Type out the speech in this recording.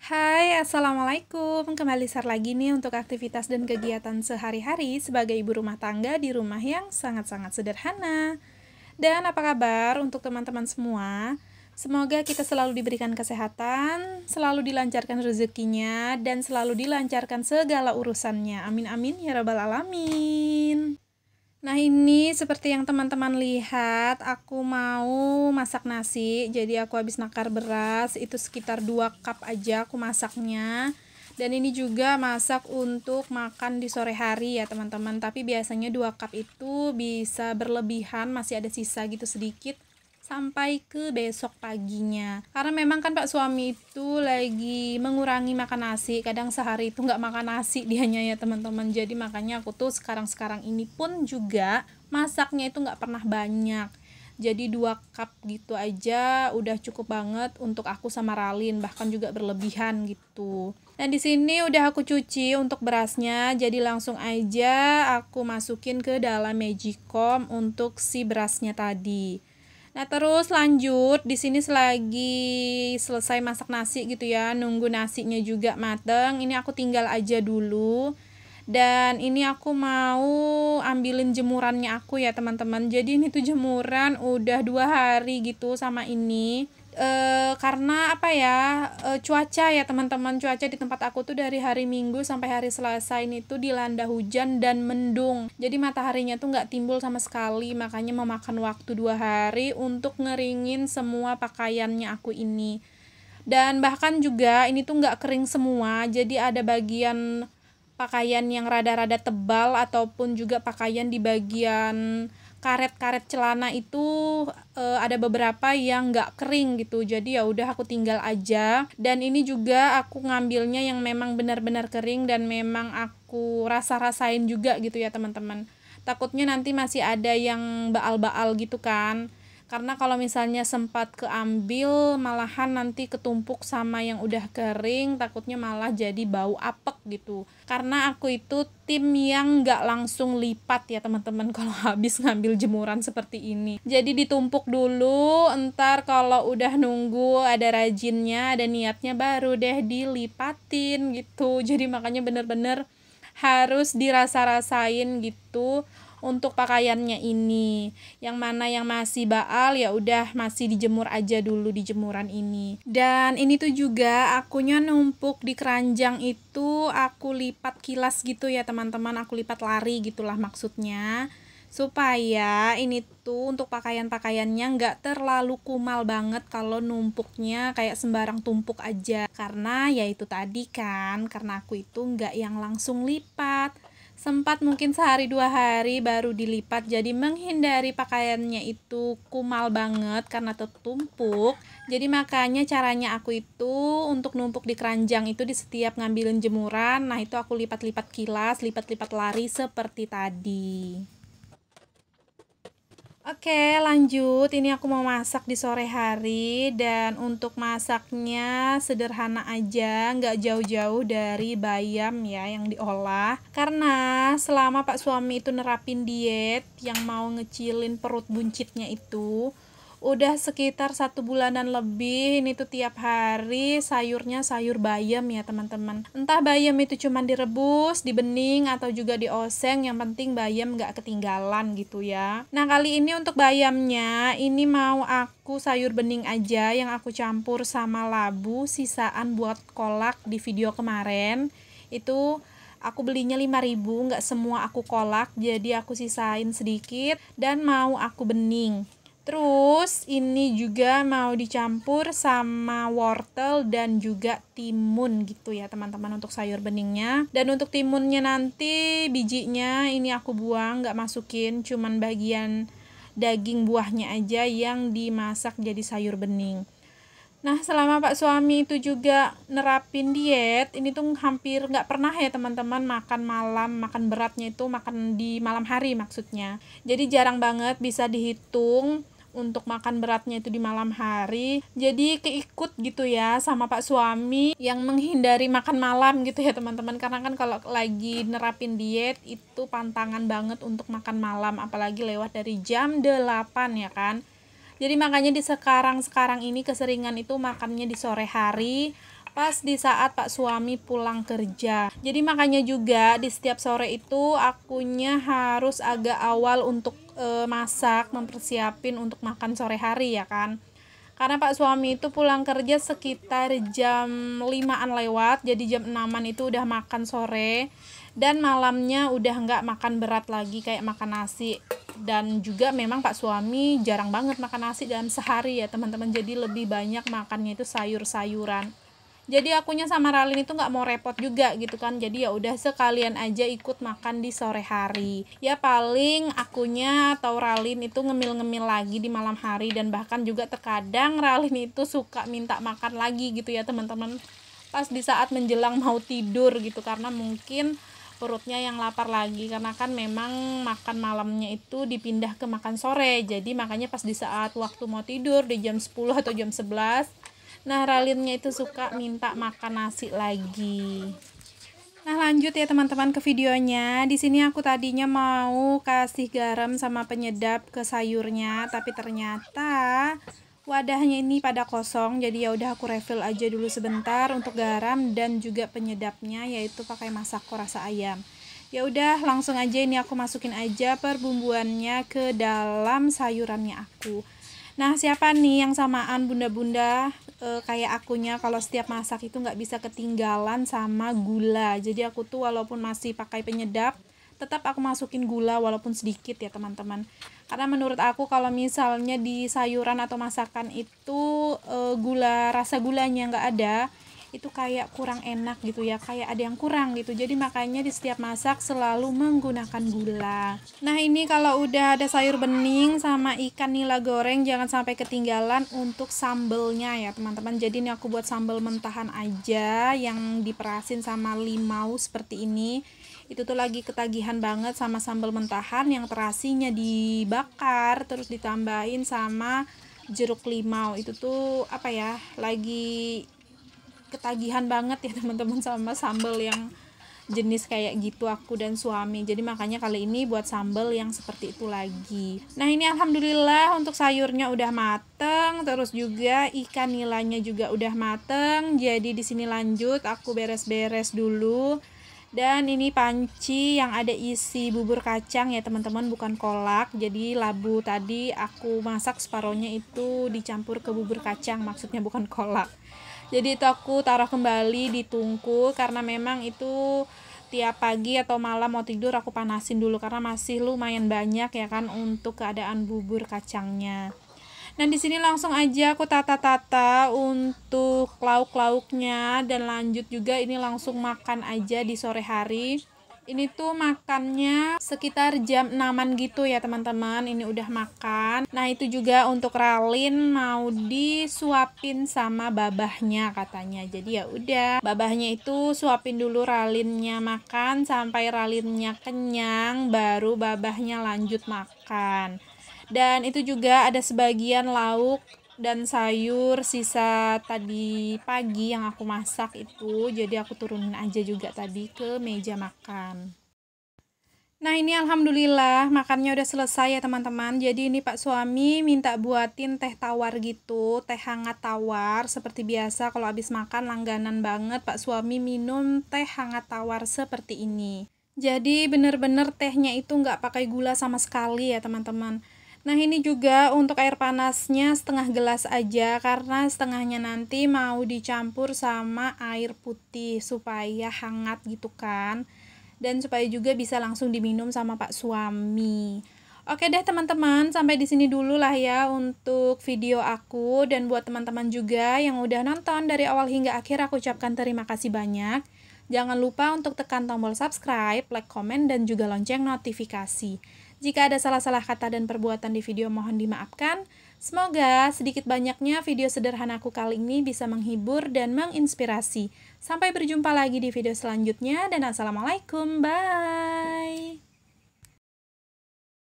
Hai, Assalamualaikum. Kembali share lagi nih untuk aktivitas dan kegiatan sehari-hari sebagai ibu rumah tangga di rumah yang sangat-sangat sederhana. Dan apa kabar untuk teman-teman semua? Semoga kita selalu diberikan kesehatan, selalu dilancarkan rezekinya, dan selalu dilancarkan segala urusannya. Amin amin ya rabbal alamin. Nah, ini seperti yang teman-teman lihat, aku mau masak nasi. Jadi aku habis nakar beras, itu sekitar 2 cup aja aku masaknya. Dan ini juga masak untuk makan di sore hari ya, teman-teman. Tapi biasanya 2 cup itu bisa berlebihan, masih ada sisa gitu sedikit sampai ke besok paginya. Karena memang kan Pak suami itu lagi mengurangi makan nasi, kadang sehari itu nggak makan nasi dianya ya teman-teman. Jadi makanya aku tuh sekarang ini pun juga masaknya itu nggak pernah banyak. Jadi 2 cup gitu aja udah cukup banget untuk aku sama Ralin, bahkan juga berlebihan gitu. Dan di sini udah aku cuci untuk berasnya, jadi langsung aja aku masukin ke dalam magicom untuk si berasnya tadi. Nah, terus lanjut di sini selagi selesai masak nasi gitu ya, nunggu nasinya juga mateng. Ini aku tinggal aja dulu. Dan ini aku mau ambilin jemurannya aku ya, teman-teman. Jadi ini tuh jemuran udah 2 hari gitu sama ini. Karena apa ya, cuaca ya teman-teman, cuaca di tempat aku tuh dari hari Minggu sampai hari Selasa ini tuh dilanda hujan dan mendung. Jadi mataharinya tuh nggak timbul sama sekali, makanya memakan waktu 2 hari untuk ngeringin semua pakaiannya aku ini. Dan bahkan juga ini tuh nggak kering semua, jadi ada bagian pakaian yang rada-rada tebal ataupun juga pakaian di bagian karet-karet celana itu ada beberapa yang nggak kering gitu. Jadi ya udah aku tinggal aja. Dan ini juga aku ngambilnya yang memang benar-benar kering dan memang aku rasa-rasain juga gitu ya teman-teman. Takutnya nanti masih ada yang baal-baal gitu kan. Karena kalau misalnya sempat keambil malahan nanti ketumpuk sama yang udah kering, takutnya malah jadi bau apek gitu. Karena aku itu tim yang nggak langsung lipat ya teman-teman kalau habis ngambil jemuran seperti ini. Jadi ditumpuk dulu, entar kalau udah nunggu ada rajinnya, ada niatnya baru deh dilipatin gitu. Jadi makanya bener-bener harus dirasa-rasain gitu untuk pakaiannya ini. Yang mana yang masih baal ya udah masih dijemur aja dulu di jemuran ini. Dan ini tuh juga akunya numpuk di keranjang itu aku lipat kilas gitu ya teman-teman, aku lipat lari gitulah maksudnya. Supaya ini tuh untuk pakaian-pakaiannya nggak terlalu kumal banget kalau numpuknya kayak sembarang tumpuk aja. Karena ya itu tadi kan, karena aku itu nggak yang langsung lipat. Sempat mungkin sehari 2 hari baru dilipat, jadi menghindari pakaiannya itu kumal banget karena tertumpuk. Jadi makanya caranya aku itu untuk numpuk di keranjang itu di setiap ngambilin jemuran, nah itu aku lipat-lipat kilas, lipat-lipat lari seperti tadi. Oke, lanjut. Ini aku mau masak di sore hari dan untuk masaknya sederhana aja, nggak jauh-jauh dari bayam ya yang diolah. Karena selama Pak suami itu nerapin diet yang mau ngecilin perut buncitnya itu, udah sekitar 1 bulanan lebih ini tuh tiap hari sayurnya sayur bayam ya teman-teman. Entah bayam itu cuma direbus, dibening atau juga dioseng, yang penting bayam nggak ketinggalan gitu ya. Nah kali ini untuk bayamnya ini mau aku sayur bening aja yang aku campur sama labu sisaan buat kolak di video kemarin. Itu aku belinya 5.000, nggak semua aku kolak, jadi aku sisain sedikit dan mau aku bening. Terus ini juga mau dicampur sama wortel dan juga timun gitu ya teman-teman untuk sayur beningnya. Dan untuk timunnya nanti bijinya ini aku buang, nggak masukin, cuman bagian daging buahnya aja yang dimasak jadi sayur bening. Nah selama Pak suami itu juga nerapin diet, ini tuh hampir nggak pernah ya teman-teman makan malam, makan beratnya itu makan di malam hari maksudnya. Jadi jarang banget bisa dihitung untuk makan beratnya itu di malam hari. Jadi keikut gitu ya sama Pak suami yang menghindari makan malam gitu ya teman-teman. Karena kan kalau lagi nerapin diet itu pantangan banget untuk makan malam, apalagi lewat dari jam 8 ya kan. Jadi makanya di sekarang ini keseringan itu makannya di sore hari, pas di saat Pak suami pulang kerja. Jadi makanya juga di setiap sore itu akunya harus agak awal untuk masak, mempersiapin untuk makan sore hari ya kan. Karena Pak suami itu pulang kerja sekitar jam 5-an lewat, jadi jam 6-an itu udah makan sore, dan malamnya udah nggak makan berat lagi kayak makan nasi. Dan juga memang Pak suami jarang banget makan nasi dalam sehari ya teman-teman, jadi lebih banyak makannya itu sayur-sayuran. Jadi akunya sama Ralin itu nggak mau repot juga gitu kan, jadi ya udah sekalian aja ikut makan di sore hari. Ya paling akunya atau Ralin itu ngemil-ngemil lagi di malam hari, dan bahkan juga terkadang Ralin itu suka minta makan lagi gitu ya teman-teman, pas di saat menjelang mau tidur gitu, karena mungkin perutnya yang lapar lagi, karena kan memang makan malamnya itu dipindah ke makan sore. Jadi makanya pas di saat waktu mau tidur di jam 10 atau jam 11, nah Ralinnya itu suka minta makan nasi lagi. Nah lanjut ya teman-teman ke videonya. Di sini aku tadinya mau kasih garam sama penyedap ke sayurnya, tapi ternyata wadahnya ini pada kosong. Jadi ya udah aku refill aja dulu sebentar untuk garam dan juga penyedapnya, yaitu pakai masako rasa ayam. Ya udah langsung aja ini aku masukin aja perbumbuannya ke dalam sayurannya aku. Nah siapa nih yang samaan bunda-bunda kayak akunya, kalau setiap masak itu nggak bisa ketinggalan sama gula. Jadi aku tuh walaupun masih pakai penyedap, tetap aku masukin gula walaupun sedikit ya teman-teman. Karena menurut aku kalau misalnya di sayuran atau masakan itu rasa gulanya nggak ada, itu kayak kurang enak gitu ya, kayak ada yang kurang gitu. Jadi makanya di setiap masak selalu menggunakan gula. Nah ini kalau udah ada sayur bening sama ikan nila goreng, jangan sampai ketinggalan untuk sambelnya ya teman-teman. Jadi ini aku buat sambal mentahan aja yang diperasin sama limau seperti ini. Itu tuh lagi ketagihan banget sama sambal mentahan yang terasinya dibakar terus ditambahin sama jeruk limau. Itu tuh apa ya, lagi ketagihan banget ya teman-teman sama sambal yang jenis kayak gitu aku dan suami. Jadi makanya kali ini buat sambal yang seperti itu lagi. Nah ini alhamdulillah untuk sayurnya udah mateng, terus juga ikan nilanya juga udah mateng. Jadi di sini lanjut aku beres-beres dulu. Dan ini panci yang ada isi bubur kacang ya teman-teman, bukan kolak. Jadi labu tadi aku masak separohnya itu dicampur ke bubur kacang, maksudnya bukan kolak. Jadi itu aku taruh kembali di tungku, karena memang itu tiap pagi atau malam mau tidur aku panasin dulu, karena masih lumayan banyak ya kan untuk keadaan bubur kacangnya. Nah di sini langsung aja aku tata-tata untuk lauk-lauknya, dan lanjut juga ini langsung makan aja di sore hari. Ini tuh makannya sekitar jam 6-an gitu ya teman-teman. Ini udah makan. Nah itu juga untuk Ralin mau disuapin sama babahnya katanya. Jadi ya udah, babahnya itu suapin dulu Ralinnya makan sampai Ralinnya kenyang, baru babahnya lanjut makan. Dan itu juga ada sebagian lauk dan sayur sisa tadi pagi yang aku masak itu, jadi aku turunin aja juga tadi ke meja makan. Nah ini alhamdulillah makannya udah selesai ya teman-teman. Jadi ini Pak suami minta buatin teh tawar gitu, teh hangat tawar. Seperti biasa kalau habis makan langganan banget Pak suami minum teh hangat tawar seperti ini. Jadi bener-bener tehnya itu nggak pakai gula sama sekali ya teman-teman. Nah ini juga untuk air panasnya setengah gelas aja, karena setengahnya nanti mau dicampur sama air putih supaya hangat gitu kan, dan supaya juga bisa langsung diminum sama Pak suami. Oke deh teman-teman, sampai di sini dulu lah ya untuk video aku, dan buat teman-teman juga yang udah nonton dari awal hingga akhir aku ucapkan terima kasih banyak. Jangan lupa untuk tekan tombol subscribe, like, komen, dan juga lonceng notifikasi. Jika ada salah-salah kata dan perbuatan di video mohon dimaafkan. Semoga sedikit banyaknya video sederhanaku kali ini bisa menghibur dan menginspirasi. Sampai berjumpa lagi di video selanjutnya, dan assalamualaikum, bye!